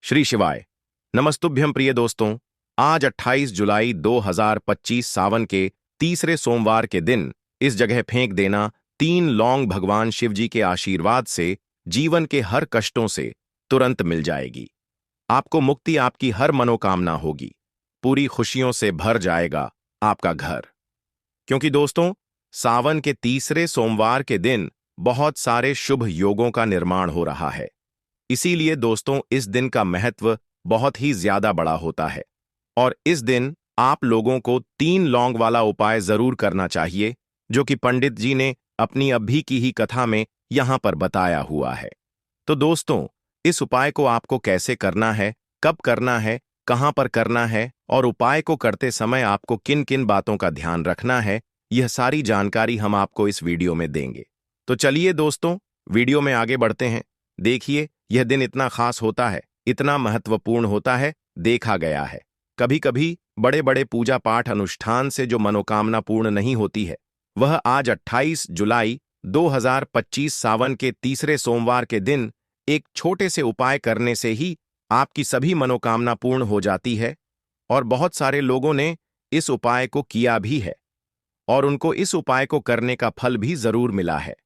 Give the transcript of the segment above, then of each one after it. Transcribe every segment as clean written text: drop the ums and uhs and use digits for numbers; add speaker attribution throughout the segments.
Speaker 1: श्री शिवाय। नमस्तुभ्यं प्रिय दोस्तों। आज 28 जुलाई 2025 सावन के तीसरे सोमवार के दिन इस जगह फेंक देना 3 लौंग भगवान शिव जी के आशीर्वाद से जीवन के हर कष्टों से तुरंत मिल जाएगी। आपको मुक्ति, आपकी हर मनोकामना होगी, पूरी खुशियों से भर जाएगा आपका घर। क्योंकि दोस्तों, सावन के तीसरे सोमवार के दिन बहुत सारे शुभ योगों का निर्माण हो रहा है। इसीलिए दोस्तों, इस दिन का महत्व बहुत ही ज्यादा बड़ा होता है और इस दिन आप लोगों को 3 लौंग वाला उपाय जरूर करना चाहिए, जो कि पंडित जी ने अपनी अभी की ही कथा में यहां पर बताया हुआ है। तो दोस्तों, इस उपाय को आपको कैसे करना है, कब करना है, कहां पर करना है और उपाय को करते समय आपको किन किन बातों का ध्यान रखना है, यह सारी जानकारी हम आपको इस वीडियो में देंगे। तो चलिए दोस्तों, वीडियो में आगे बढ़ते हैं। देखिए, यह दिन इतना खास होता है, इतना महत्वपूर्ण होता है। देखा गया है कभी कभी बड़े बड़े पूजा पाठ अनुष्ठान से जो मनोकामना पूर्ण नहीं होती है, वह आज 28 जुलाई 2025 सावन के तीसरे सोमवार के दिन एक छोटे से उपाय करने से ही आपकी सभी मनोकामना पूर्ण हो जाती है। और बहुत सारे लोगों ने इस उपाय को किया भी है और उनको इस उपाय को करने का फल भी जरूर मिला है।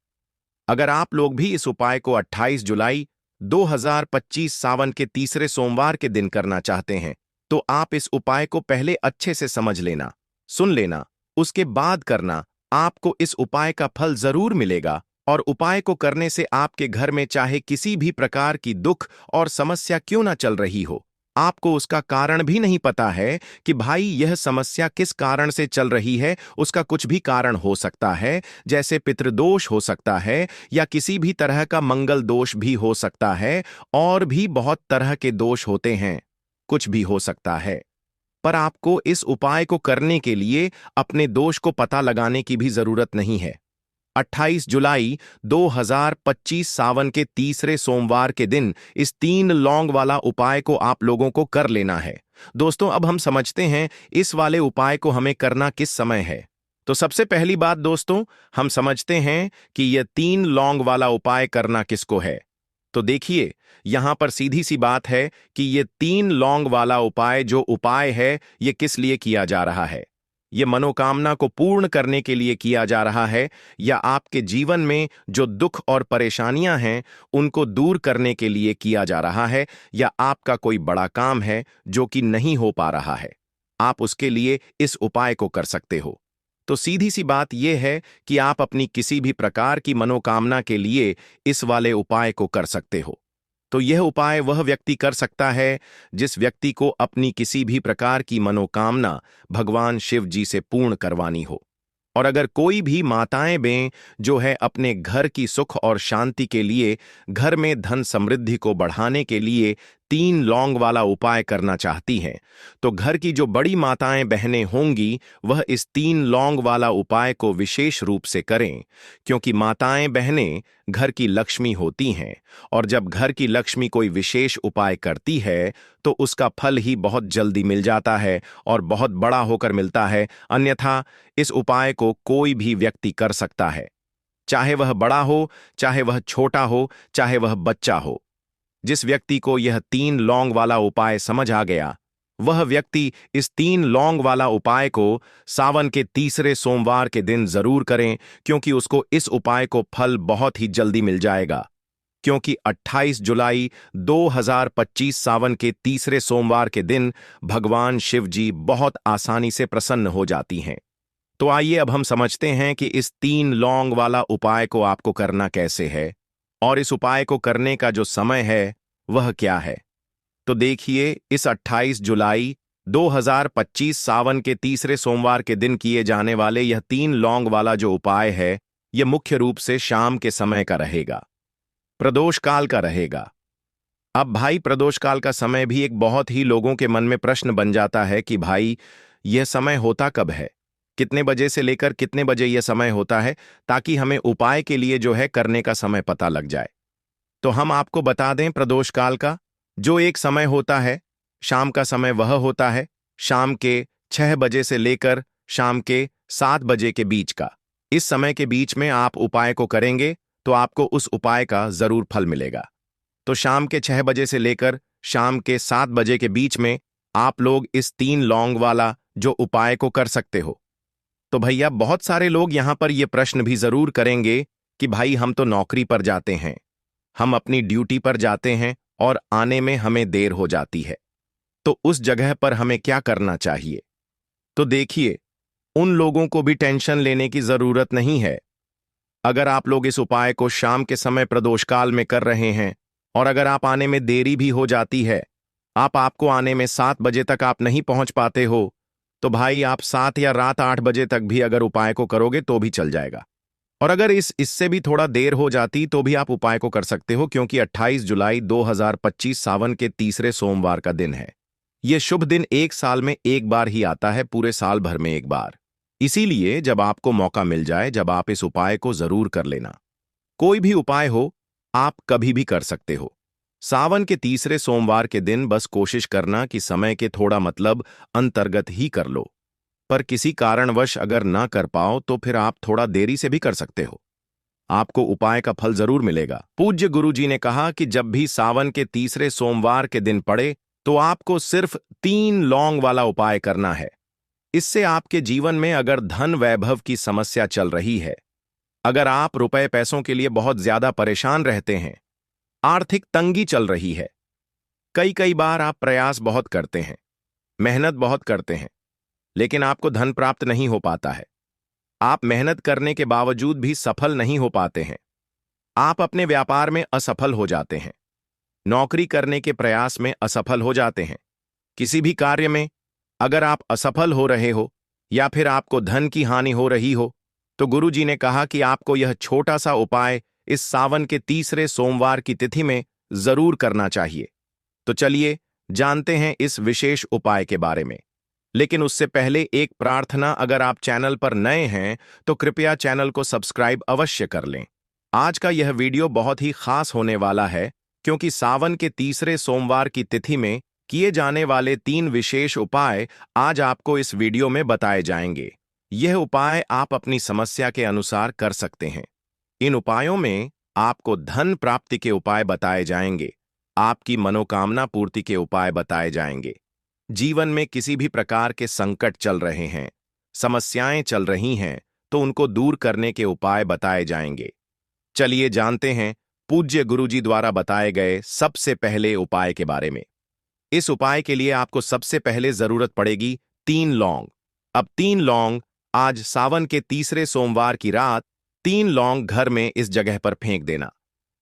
Speaker 1: अगर आप लोग भी इस उपाय को 28 जुलाई 2025 सावन के तीसरे सोमवार के दिन करना चाहते हैं, तो आप इस उपाय को पहले अच्छे से समझ लेना, सुन लेना, उसके बाद करना। आपको इस उपाय का फल जरूर मिलेगा और उपाय को करने से आपके घर में चाहे किसी भी प्रकार की दुख और समस्या क्यों ना चल रही हो, आपको उसका कारण भी नहीं पता है कि भाई यह समस्या किस कारण से चल रही है, उसका कुछ भी कारण हो सकता है, जैसे पितृदोष हो सकता है या किसी भी तरह का मंगल दोष भी हो सकता है, और भी बहुत तरह के दोष होते हैं, कुछ भी हो सकता है। पर आपको इस उपाय को करने के लिए अपने दोष को पता लगाने की भी जरूरत नहीं है। 28 जुलाई 2025 सावन के तीसरे सोमवार के दिन इस 3 लौंग वाला उपाय को आप लोगों को कर लेना है। दोस्तों, अब हम समझते हैं इस वाले उपाय को हमें करना किस समय है। तो सबसे पहली बात दोस्तों, हम समझते हैं कि यह 3 लौंग वाला उपाय करना किसको है। तो देखिए, यहां पर सीधी सी बात है कि यह 3 लौंग वाला उपाय जो उपाय है, यह किस लिए किया जा रहा है। ये मनोकामना को पूर्ण करने के लिए किया जा रहा है, या आपके जीवन में जो दुख और परेशानियां हैं उनको दूर करने के लिए किया जा रहा है, या आपका कोई बड़ा काम है जो कि नहीं हो पा रहा है, आप उसके लिए इस उपाय को कर सकते हो। तो सीधी सी बात यह है कि आप अपनी किसी भी प्रकार की मनोकामना के लिए इस वाले उपाय को कर सकते हो। तो यह उपाय वह व्यक्ति कर सकता है जिस व्यक्ति को अपनी किसी भी प्रकार की मनोकामना भगवान शिव जी से पूर्ण करवानी हो। और अगर कोई भी माताएं बें जो है अपने घर की सुख और शांति के लिए, घर में धन समृद्धि को बढ़ाने के लिए 3 लौंग वाला उपाय करना चाहती हैं, तो घर की जो बड़ी माताएं बहनें होंगी वह इस 3 लौंग वाला उपाय को विशेष रूप से करें, क्योंकि माताएं बहनें घर की लक्ष्मी होती हैं और जब घर की लक्ष्मी कोई विशेष उपाय करती है तो उसका फल ही बहुत जल्दी मिल जाता है और बहुत बड़ा होकर मिलता है। अन्यथा इस उपाय को कोई भी व्यक्ति कर सकता है, चाहे वह बड़ा हो, चाहे वह छोटा हो, चाहे वह बच्चा हो। जिस व्यक्ति को यह 3 लौंग वाला उपाय समझ आ गया, वह व्यक्ति इस 3 लौंग वाला उपाय को सावन के तीसरे सोमवार के दिन जरूर करें, क्योंकि उसको इस उपाय को फल बहुत ही जल्दी मिल जाएगा। क्योंकि 28 जुलाई 2025 सावन के तीसरे सोमवार के दिन भगवान शिव जी बहुत आसानी से प्रसन्न हो जाती हैं। तो आइए अब हम समझते हैं कि इस 3 लौंग वाला उपाय को आपको करना कैसे है और इस उपाय को करने का जो समय है वह क्या है। तो देखिए, इस 28 जुलाई 2025 सावन के तीसरे सोमवार के दिन किए जाने वाले यह 3 लौंग वाला जो उपाय है, यह मुख्य रूप से शाम के समय का रहेगा, प्रदोष काल का रहेगा। अब भाई, प्रदोष काल का समय भी एक बहुत ही लोगों के मन में प्रश्न बन जाता है कि भाई यह समय होता कब है, कितने बजे से लेकर कितने बजे यह समय होता है, ताकि हमें उपाय के लिए जो है करने का समय पता लग जाए। तो हम आपको बता दें, प्रदोष काल का जो एक समय होता है, शाम का समय, वह होता है शाम के 6 बजे से लेकर शाम के 7 बजे के बीच का। इस समय के बीच में आप उपाय को करेंगे तो आपको उस उपाय का जरूर फल मिलेगा। तो शाम के 6 बजे से लेकर शाम के 7 बजे के बीच में आप लोग इस 3 लौंग वाला जो उपाय को कर सकते हो। तो भैया बहुत सारे लोग यहां पर ये प्रश्न भी जरूर करेंगे कि भाई हम तो नौकरी पर जाते हैं, हम अपनी ड्यूटी पर जाते हैं और आने में हमें देर हो जाती है, तो उस जगह पर हमें क्या करना चाहिए। तो देखिए, उन लोगों को भी टेंशन लेने की जरूरत नहीं है। अगर आप लोग इस उपाय को शाम के समय प्रदोषकाल में कर रहे हैं और अगर आप आने में देरी भी हो जाती है, आपको आने में 7 बजे तक आप नहीं पहुंच पाते हो, तो भाई आप 7 या रात 8 बजे तक भी अगर उपाय को करोगे तो भी चल जाएगा। और अगर इससे भी थोड़ा देर हो जाती तो भी आप उपाय को कर सकते हो, क्योंकि 28 जुलाई 2025 सावन के तीसरे सोमवार का दिन है। यह शुभ दिन एक साल में एक बार ही आता है, पूरे साल भर में एक बार। इसीलिए जब आपको मौका मिल जाए, जब आप इस उपाय को जरूर कर लेना। कोई भी उपाय हो, आप कभी भी कर सकते हो। सावन के तीसरे सोमवार के दिन बस कोशिश करना कि समय के थोड़ा मतलब अंतर्गत ही कर लो। पर किसी कारणवश अगर ना कर पाओ तो फिर आप थोड़ा देरी से भी कर सकते हो, आपको उपाय का फल जरूर मिलेगा। पूज्य गुरु जी ने कहा कि जब भी सावन के तीसरे सोमवार के दिन पड़े तो आपको सिर्फ 3 लौंग वाला उपाय करना है। इससे आपके जीवन में अगर धन वैभव की समस्या चल रही है, अगर आप रुपए पैसों के लिए बहुत ज्यादा परेशान रहते हैं, आर्थिक तंगी चल रही है, कई बार आप प्रयास बहुत करते हैं, मेहनत बहुत करते हैं, लेकिन आपको धन प्राप्त नहीं हो पाता है, आप मेहनत करने के बावजूद भी सफल नहीं हो पाते हैं, आप अपने व्यापार में असफल हो जाते हैं, नौकरी करने के प्रयास में असफल हो जाते हैं, किसी भी कार्य में अगर आप असफल हो रहे हो या फिर आपको धन की हानि हो रही हो, तो गुरु जी ने कहा कि आपको यह छोटा सा उपाय इस सावन के तीसरे सोमवार की तिथि में जरूर करना चाहिए। तो चलिए जानते हैं इस विशेष उपाय के बारे में। लेकिन उससे पहले एक प्रार्थना, अगर आप चैनल पर नए हैं तो कृपया चैनल को सब्सक्राइब अवश्य कर लें। आज का यह वीडियो बहुत ही खास होने वाला है, क्योंकि सावन के तीसरे सोमवार की तिथि में किए जाने वाले 3 विशेष उपाय आज आपको इस वीडियो में बताए जाएंगे। यह उपाय आप अपनी समस्या के अनुसार कर सकते हैं। इन उपायों में आपको धन प्राप्ति के उपाय बताए जाएंगे, आपकी मनोकामना पूर्ति के उपाय बताए जाएंगे। जीवन में किसी भी प्रकार के संकट चल रहे हैं, समस्याएं चल रही हैं, तो उनको दूर करने के उपाय बताए जाएंगे। चलिए जानते हैं पूज्य गुरुजी द्वारा बताए गए सबसे पहले उपाय के बारे में। इस उपाय के लिए आपको सबसे पहले जरूरत पड़ेगी 3 लौंग। अब 3 लौंग आज सावन के तीसरे सोमवार की रात 3 लौंग घर में इस जगह पर फेंक देना।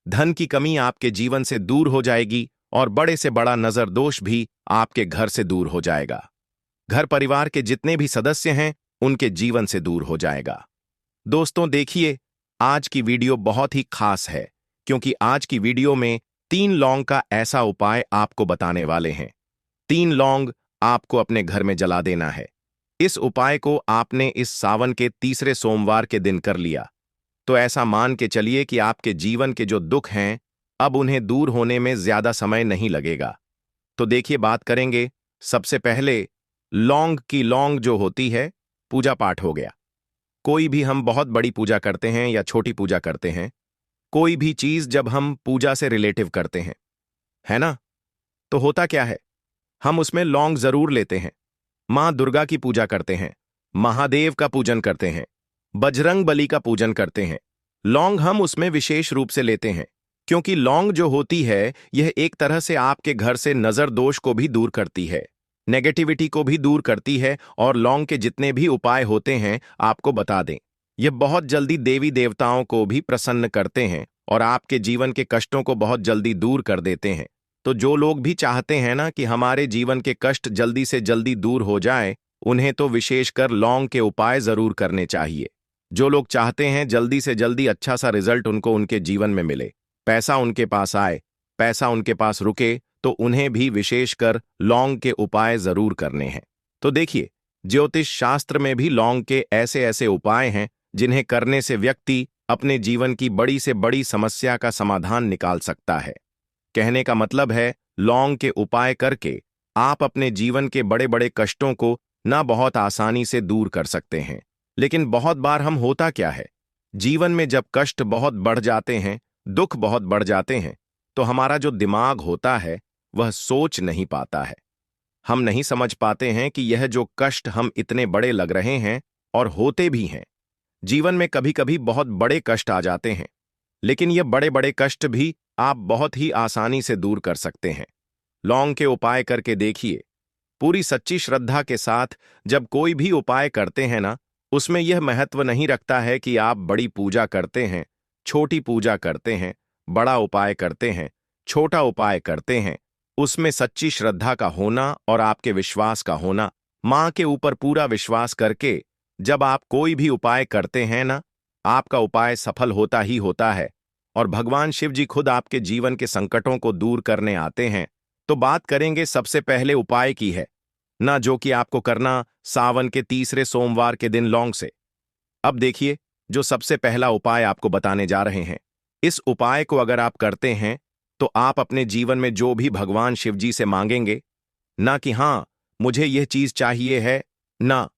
Speaker 1: धन की कमी आपके जीवन से दूर हो जाएगी और बड़े से बड़ा नजर दोष भी आपके घर से दूर हो जाएगा। घर परिवार के जितने भी सदस्य हैं उनके जीवन से दूर हो जाएगा। दोस्तों देखिए, आज की वीडियो बहुत ही खास है, क्योंकि आज की वीडियो में 3 लौंग का ऐसा उपाय आपको बताने वाले हैं। 3 लौंग आपको अपने घर में जला देना है। इस उपाय को आपने इस सावन के तीसरे सोमवार के दिन कर लिया तो ऐसा मान के चलिए कि आपके जीवन के जो दुख हैं अब उन्हें दूर होने में ज्यादा समय नहीं लगेगा। तो देखिए, बात करेंगे सबसे पहले लौंग की। लौंग जो होती है, पूजा पाठ हो गया। कोई भी हम बहुत बड़ी पूजा करते हैं या छोटी पूजा करते हैं, कोई भी चीज जब हम पूजा से रिलेटिव करते हैं, है ना, तो होता क्या है, हम उसमें लौंग जरूर लेते हैं। मां दुर्गा की पूजा करते हैं, महादेव का पूजन करते हैं, बजरंग बली का पूजन करते हैं, लौंग हम उसमें विशेष रूप से लेते हैं, क्योंकि लौंग जो होती है यह एक तरह से आपके घर से नजर दोष को भी दूर करती है, नेगेटिविटी को भी दूर करती है। और लौंग के जितने भी उपाय होते हैं आपको बता दें, यह बहुत जल्दी देवी देवताओं को भी प्रसन्न करते हैं और आपके जीवन के कष्टों को बहुत जल्दी दूर कर देते हैं। तो जो लोग भी चाहते हैं ना कि हमारे जीवन के कष्ट जल्दी से जल्दी दूर हो जाए, उन्हें तो विशेषकर लौंग के उपाय जरूर करने चाहिए। जो लोग चाहते हैं जल्दी से जल्दी अच्छा सा रिजल्ट उनको उनके जीवन में मिले, पैसा उनके पास आए, पैसा उनके पास रुके, तो उन्हें भी विशेषकर लौंग के उपाय जरूर करने हैं। तो देखिए, ज्योतिष शास्त्र में भी लौंग के ऐसे ऐसे उपाय हैं जिन्हें करने से व्यक्ति अपने जीवन की बड़ी से बड़ी समस्या का समाधान निकाल सकता है। कहने का मतलब है, लौंग के उपाय करके आप अपने जीवन के बड़े बड़े कष्टों को ना बहुत आसानी से दूर कर सकते हैं। लेकिन बहुत बार हम होता क्या है, जीवन में जब कष्ट बहुत बढ़ जाते हैं, दुख बहुत बढ़ जाते हैं, तो हमारा जो दिमाग होता है वह सोच नहीं पाता है। हम नहीं समझ पाते हैं कि यह जो कष्ट हम इतने बड़े लग रहे हैं और होते भी हैं। जीवन में कभी कभी बहुत बड़े कष्ट आ जाते हैं, लेकिन ये बड़े बड़े कष्ट भी आप बहुत ही आसानी से दूर कर सकते हैं। लौंग के उपाय करके देखिए। पूरी सच्ची श्रद्धा के साथ जब कोई भी उपाय करते हैं ना, उसमें यह महत्व नहीं रखता है कि आप बड़ी पूजा करते हैं, छोटी पूजा करते हैं, बड़ा उपाय करते हैं, छोटा उपाय करते हैं। उसमें सच्ची श्रद्धा का होना और आपके विश्वास का होना, मां के ऊपर पूरा विश्वास करके जब आप कोई भी उपाय करते हैं ना, आपका उपाय सफल होता ही होता है और भगवान शिव जी खुद आपके जीवन के संकटों को दूर करने आते हैं। तो बात करेंगे सबसे पहले उपाय की है ना, जो कि आपको करना सावन के तीसरे सोमवार के दिन लौंग से। अब देखिए, जो सबसे पहला उपाय आपको बताने जा रहे हैं, इस उपाय को अगर आप करते हैं तो आप अपने जीवन में जो भी भगवान शिव जी से मांगेंगे, ना कि हां मुझे यह चीज चाहिए है, ना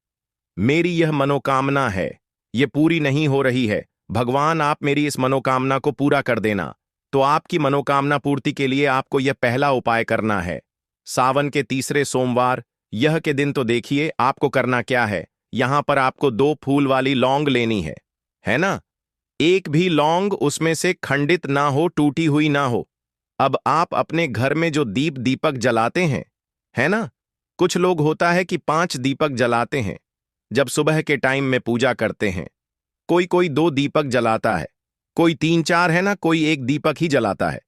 Speaker 1: मेरी यह मनोकामना है, ये पूरी नहीं हो रही है, भगवान आप मेरी इस मनोकामना को पूरा कर देना। तो आपकी मनोकामना पूर्ति के लिए आपको यह पहला उपाय करना है। सावन के तीसरे सोमवार यह के दिन तो देखिए आपको करना क्या है। यहां पर आपको 2 फूल वाली लौंग लेनी है ना? एक भी लौंग उसमें से खंडित ना हो, टूटी हुई ना हो। अब आप अपने घर में जो दीपक जलाते हैं, है ना? कुछ लोग होता है कि 5 दीपक जलाते हैं जब सुबह के टाइम में पूजा करते हैं। कोई कोई 2 दीपक जलाता है, कोई 3-4 है ना, कोई 1 दीपक ही जलाता है।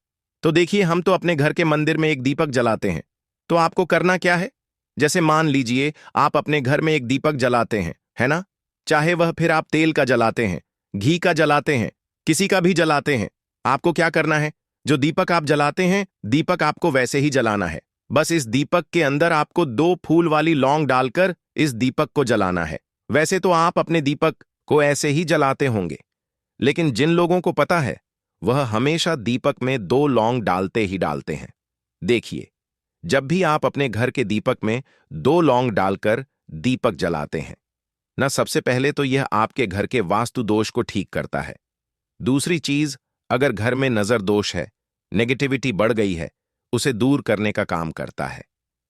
Speaker 1: तो देखिए, हम तो अपने घर के मंदिर में 1 दीपक जलाते हैं। तो आपको करना क्या है? जैसे मान लीजिए आप अपने घर में 1 दीपक जलाते हैं, है ना? चाहे वह फिर आप तेल का जलाते हैं, घी का जलाते हैं, किसी का भी जलाते हैं। आपको क्या करना है? जो दीपक आप जलाते हैं, दीपक आपको वैसे ही जलाना है। बस इस दीपक के अंदर आपको 2 फूल वाली लौंग डालकर इस दीपक को जलाना है। वैसे तो आप अपने दीपक को ऐसे ही जलाते होंगे, लेकिन जिन लोगों को पता है, वह हमेशा दीपक में 2 लौंग डालते ही डालते हैं। देखिए, जब भी आप अपने घर के दीपक में 2 लौंग डालकर दीपक जलाते हैं ना, सबसे पहले तो यह आपके घर के वास्तु दोष को ठीक करता है। दूसरी चीज, अगर घर में नजर दोष है, नेगेटिविटी बढ़ गई है, उसे दूर करने का काम करता है।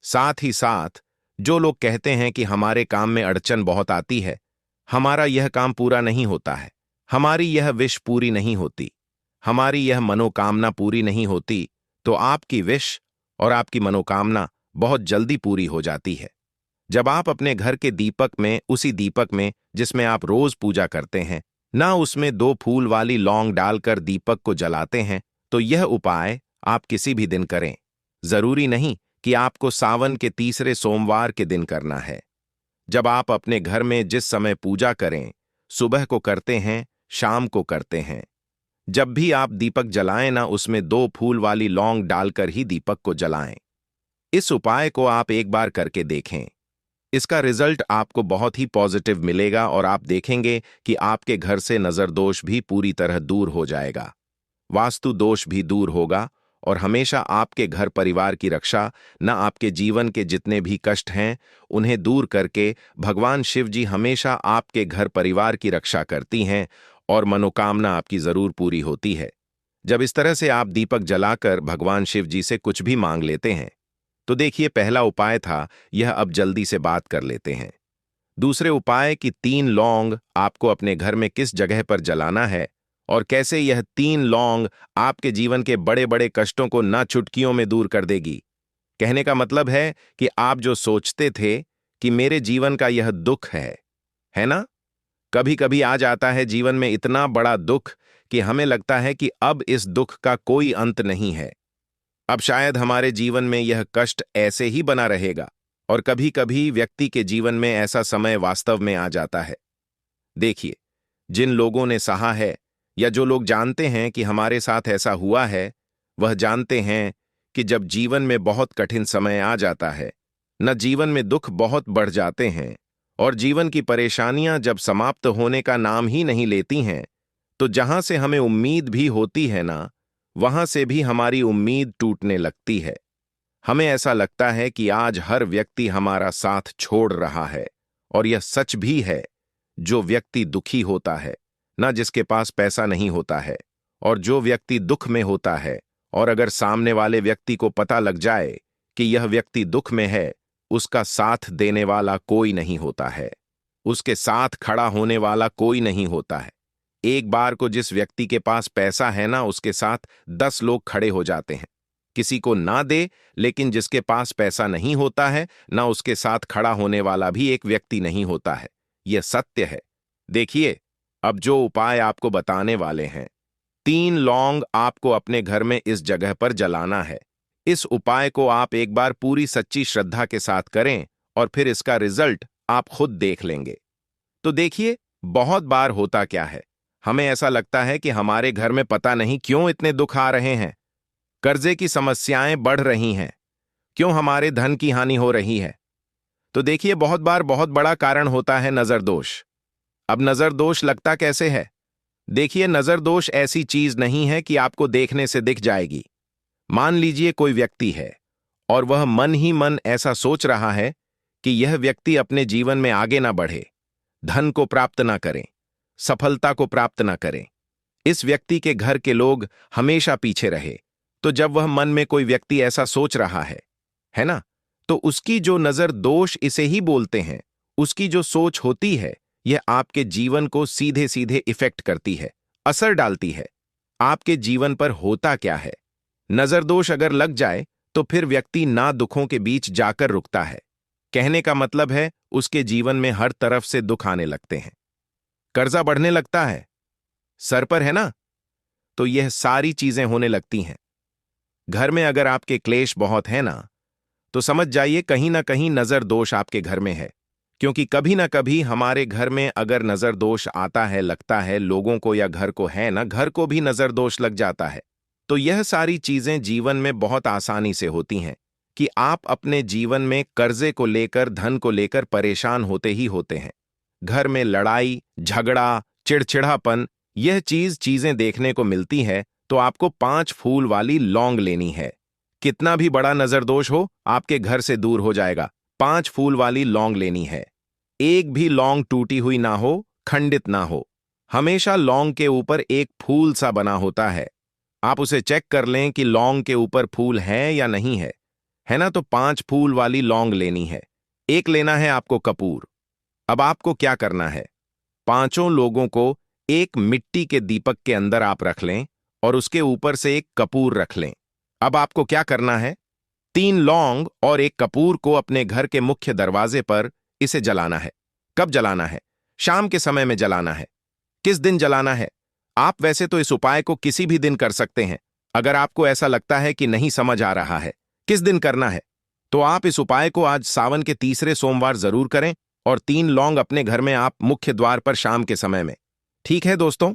Speaker 1: साथ ही साथ जो लोग कहते हैं कि हमारे काम में अड़चन बहुत आती है, हमारा यह काम पूरा नहीं होता है, हमारी यह विश पूरी नहीं होती, हमारी यह मनोकामना पूरी नहीं होती, तो आपकी विश और आपकी मनोकामना बहुत जल्दी पूरी हो जाती है। जब आप अपने घर के दीपक में, उसी दीपक में जिसमें आप रोज पूजा करते हैं ना, उसमें 2 फूल वाली लौंग डालकर दीपक को जलाते हैं, तो यह उपाय आप किसी भी दिन करें। जरूरी नहीं कि आपको सावन के तीसरे सोमवार के दिन करना है। जब आप अपने घर में जिस समय पूजा करें, सुबह को करते हैं, शाम को करते हैं, जब भी आप दीपक जलाएं ना, उसमें 2 फूल वाली लौंग डालकर ही दीपक को जलाएं। इस उपाय को आप एक बार करके देखें। इसका रिजल्ट आपको बहुत ही पॉजिटिव मिलेगा और आप देखेंगे कि आपके घर से नजर दोष भी पूरी तरह दूर हो जाएगा, वास्तु दोष भी दूर होगा और हमेशा आपके घर परिवार की रक्षा, न आपके जीवन के जितने भी कष्ट हैं उन्हें दूर करके भगवान शिव जी हमेशा आपके घर परिवार की रक्षा करती हैं और मनोकामना आपकी जरूर पूरी होती है। जब इस तरह से आप दीपक जलाकर भगवान शिव जी से कुछ भी मांग लेते हैं, तो देखिए, पहला उपाय था यह, अब जल्दी से बात कर लेते हैं दूसरे उपाय की। 3 लौंग आपको अपने घर में किस जगह पर जलाना है और कैसे यह 3 लौंग आपके जीवन के बड़े बड़े कष्टों को ना चुटकियों में दूर कर देगी। कहने का मतलब है कि आप जो सोचते थे कि मेरे जीवन का यह दुख है ना? कभी कभी आ जाता है जीवन में इतना बड़ा दुख कि हमें लगता है कि अब इस दुख का कोई अंत नहीं है, अब शायद हमारे जीवन में यह कष्ट ऐसे ही बना रहेगा। और कभी कभी व्यक्ति के जीवन में ऐसा समय वास्तव में आ जाता है। देखिए, जिन लोगों ने सहा है या जो लोग जानते हैं कि हमारे साथ ऐसा हुआ है, वह जानते हैं कि जब जीवन में बहुत कठिन समय आ जाता है, न जीवन में दुख बहुत बढ़ जाते हैं और जीवन की परेशानियां जब समाप्त होने का नाम ही नहीं लेती हैं, तो जहां से हमें उम्मीद भी होती है ना, वहां से भी हमारी उम्मीद टूटने लगती है। हमें ऐसा लगता है कि आज हर व्यक्ति हमारा साथ छोड़ रहा है और यह सच भी है। जो व्यक्ति दुखी होता है ना, जिसके पास पैसा नहीं होता है, और जो व्यक्ति दुख में होता है और अगर सामने वाले व्यक्ति को पता लग जाए कि यह व्यक्ति दुख में है, उसका साथ देने वाला कोई नहीं होता है, उसके साथ खड़ा होने वाला कोई नहीं होता है। एक बार को जिस व्यक्ति के पास पैसा है ना, उसके साथ 10 लोग खड़े हो जाते हैं। किसी को ना दे, लेकिन जिसके पास पैसा नहीं होता है ना, उसके साथ खड़ा होने वाला भी एक व्यक्ति नहीं होता है। यह सत्य है। देखिए, अब जो उपाय आपको बताने वाले हैं, 3 लौंग आपको अपने घर में इस जगह पर जलाना है। इस उपाय को आप एक बार पूरी सच्ची श्रद्धा के साथ करें और फिर इसका रिजल्ट आप खुद देख लेंगे। तो देखिए, बहुत बार होता क्या है, हमें ऐसा लगता है कि हमारे घर में पता नहीं क्यों इतने दुख आ रहे हैं, कर्जे की समस्याएं बढ़ रही हैं, क्यों हमारे धन की हानि हो रही है। तो देखिए, बहुत बार बहुत बड़ा कारण होता है नजर दोष। अब नजर दोष लगता कैसे है? देखिए, नजर दोष ऐसी चीज नहीं है कि आपको देखने से दिख जाएगी। मान लीजिए कोई व्यक्ति है और वह मन ही मन ऐसा सोच रहा है कि यह व्यक्ति अपने जीवन में आगे ना बढ़े, धन को प्राप्त ना करें, सफलता को प्राप्त ना करें, इस व्यक्ति के घर के लोग हमेशा पीछे रहे। तो जब वह मन में कोई व्यक्ति ऐसा सोच रहा है ना, तो उसकी जो नजर दोष इसे ही बोलते हैं, उसकी जो सोच होती है, यह आपके जीवन को सीधे सीधे इफेक्ट करती है, असर डालती है। आपके जीवन पर होता क्या है, नजर दोष अगर लग जाए तो फिर व्यक्ति ना दुखों के बीच जाकर रुकता है। कहने का मतलब है, उसके जीवन में हर तरफ से दुख आने लगते हैं, कर्जा बढ़ने लगता है, सर पर है ना, तो यह सारी चीजें होने लगती हैं। घर में अगर आपके क्लेश बहुत है ना, तो समझ जाइए कहीं ना कहीं नजर दोष आपके घर में है। क्योंकि कभी ना कभी हमारे घर में अगर नजर दोष आता है, लगता है लोगों को या घर को है ना, घर को भी नजर दोष लग जाता है। तो यह सारी चीजें जीवन में बहुत आसानी से होती हैं कि आप अपने जीवन में कर्जे को लेकर, धन को लेकर परेशान होते ही होते हैं। घर में लड़ाई झगड़ा, चिड़चिड़ापन, यह चीजें देखने को मिलती है। तो आपको 5 फूल वाली लौंग लेनी है। कितना भी बड़ा नजर दोष हो, आपके घर से दूर हो जाएगा। 5 फूल वाली लौंग लेनी है। एक भी लौंग टूटी हुई ना हो, खंडित ना हो। हमेशा लौंग के ऊपर एक फूल सा बना होता है। आप उसे चेक कर लें कि लौंग के ऊपर फूल है या नहीं है ना। तो 5 फूल वाली लौंग लेनी है। एक लेना है आपको कपूर। अब आपको क्या करना है, 5 लोगों को एक मिट्टी के दीपक के अंदर आप रख लें और उसके ऊपर से एक कपूर रख लें। अब आपको क्या करना है, 3 लौंग और एक कपूर को अपने घर के मुख्य दरवाजे पर इसे जलाना है। कब जलाना है? शाम के समय में जलाना है। किस दिन जलाना है? आप वैसे तो इस उपाय को किसी भी दिन कर सकते हैं। अगर आपको ऐसा लगता है कि नहीं समझ आ रहा है किस दिन करना है, तो आप इस उपाय को आज सावन के तीसरे सोमवार जरूर करें और 3 लौंग अपने घर में आप मुख्य द्वार पर शाम के समय में। ठीक है दोस्तों?